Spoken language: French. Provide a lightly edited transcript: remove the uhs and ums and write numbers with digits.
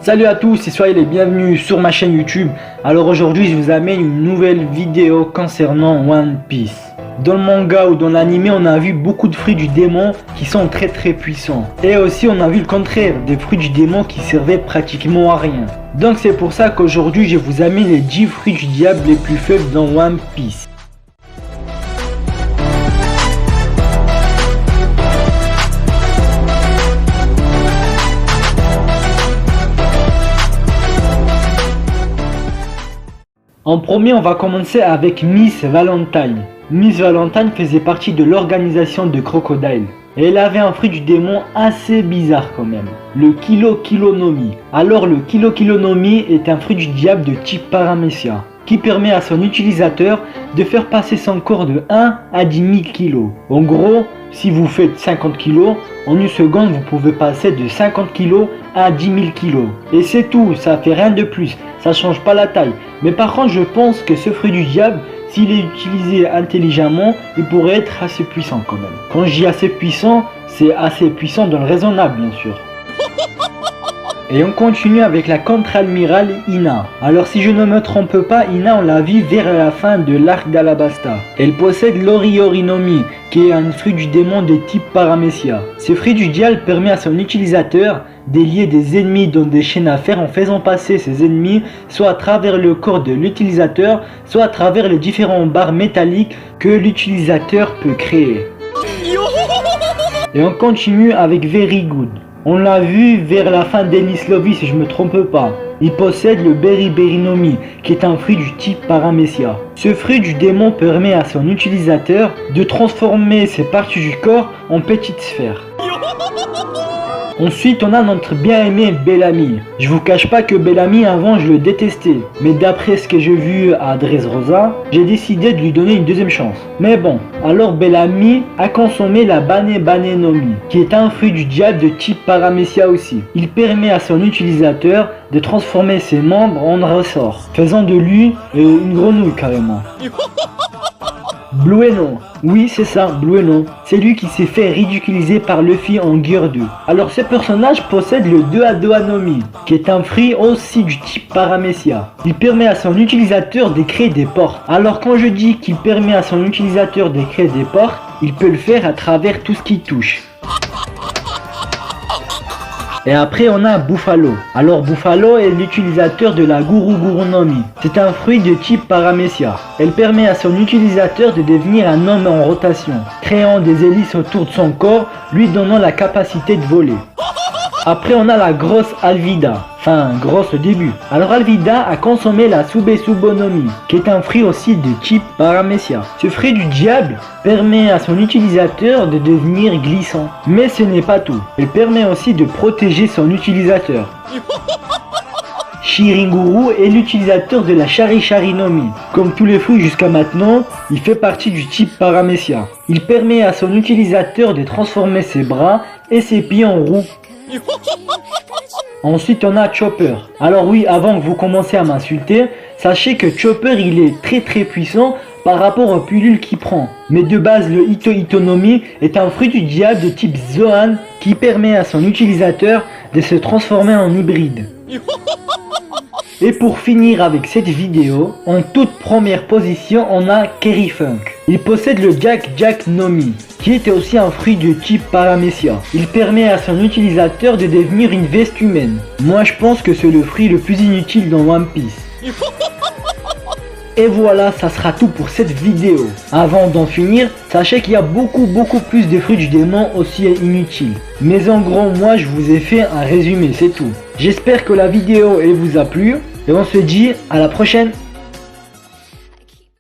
Salut à tous et soyez les bienvenus sur ma chaîne YouTube. Alors aujourd'hui je vous amène une nouvelle vidéo concernant One Piece. Dans le manga ou dans l'anime on a vu beaucoup de fruits du démon qui sont très puissants. Et aussi on a vu le contraire, des fruits du démon qui servaient pratiquement à rien. Donc c'est pour ça qu'aujourd'hui je vous amène les 10 fruits du diable les plus faibles dans One Piece. En premier, on va commencer avec Miss Valentine. Miss Valentine faisait partie de l'organisation de Crocodile. Et elle avait un fruit du démon assez bizarre quand même. Le Kilo-Kilo-no-Mi. Alors le Kilo-Kilo-no-Mi est un fruit du diable de type Paramecia, qui permet à son utilisateur de faire passer son corps de 1 à 10 000 kg. En gros, si vous faites 50 kg, en une seconde vous pouvez passer de 50 kg à 10 000 kg. Et c'est tout, ça fait rien de plus, ça change pas la taille. Mais par contre je pense que ce fruit du diable, s'il est utilisé intelligemment, il pourrait être assez puissant quand même. Quand je dis assez puissant, c'est assez puissant dans le raisonnable bien sûr. Et on continue avec la contre-admirale Ina. Alors si je ne me trompe pas, Ina on l'a vu vers la fin de l'arc d'Alabasta. Elle possède l'Ori-Ori-no-Mi, qui est un fruit du démon de type Paramecia. Ce fruit du diable permet à son utilisateur de lier des ennemis dans des chaînes à fer en faisant passer ces ennemis soit à travers le corps de l'utilisateur, soit à travers les différentes barres métalliques que l'utilisateur peut créer. Et on continue avec Very Good. On l'a vu vers la fin d'Ennis Lobby si je me trompe pas. Il possède le Beri-Beri-no-Mi, qui est un fruit du type Paramecia. Ce fruit du démon permet à son utilisateur de transformer ses parties du corps en petites sphères. Ensuite on a notre bien aimé Bellamy. Je vous cache pas que Bellamy avant je le détestais, mais d'après ce que j'ai vu à Dressrosa, j'ai décidé de lui donner une deuxième chance. Mais bon, alors Bellamy a consommé la Bane-Bane-no-Mi, qui est un fruit du diable de type Paramecia aussi. Il permet à son utilisateur de transformer ses membres en ressorts, faisant de lui une grenouille carrément. Blueno, oui c'est ça, Blueno, c'est lui qui s'est fait ridiculiser par Luffy en Gear 2. Alors ce personnage possède le Doa-Doa-no-Mi, qui est un fruit aussi du type Paramecia. Il permet à son utilisateur de créer des portes. Alors quand je dis qu'il permet à son utilisateur de créer des portes, il peut le faire à travers tout ce qu'il touche. Et après on a Buffalo. Alors Buffalo est l'utilisateur de la Guru-Guru-no-Mi. C'est un fruit de type Paramecia. Elle permet à son utilisateur de devenir un homme en rotation, créant des hélices autour de son corps, lui donnant la capacité de voler. Après on a la grosse Alvida. Enfin, grosse au début. Alors Alvida a consommé la Sube-Subo-no-Mi, qui est un fruit aussi de type Paramecia. Ce fruit du diable permet à son utilisateur de devenir glissant. Mais ce n'est pas tout. Elle permet aussi de protéger son utilisateur. Shiringuru est l'utilisateur de la Shari-Shari-no-Mi. Comme tous les fruits jusqu'à maintenant, il fait partie du type Paramecia. Il permet à son utilisateur de transformer ses bras et ses pieds en roues. Ensuite on a Chopper. Alors oui, avant que vous commenciez à m'insulter, sachez que Chopper il est très puissant par rapport aux pilules qu'il prend. Mais de base le Ito-Ito-no-Mi est un fruit du diable de type Zoan qui permet à son utilisateur de se transformer en hybride. Et pour finir avec cette vidéo, en toute première position on a Kerry Funk. Il possède le Jack-Jack-no-Mi, qui était aussi un fruit de type Paramecia. Il permet à son utilisateur de devenir une veste humaine. Moi je pense que c'est le fruit le plus inutile dans One Piece. Et voilà, ça sera tout pour cette vidéo. Avant d'en finir, sachez qu'il y a beaucoup plus de fruits du démon aussi inutiles. Mais en gros, moi je vous ai fait un résumé, c'est tout. J'espère que la vidéo elle vous a plu et on se dit à la prochaine.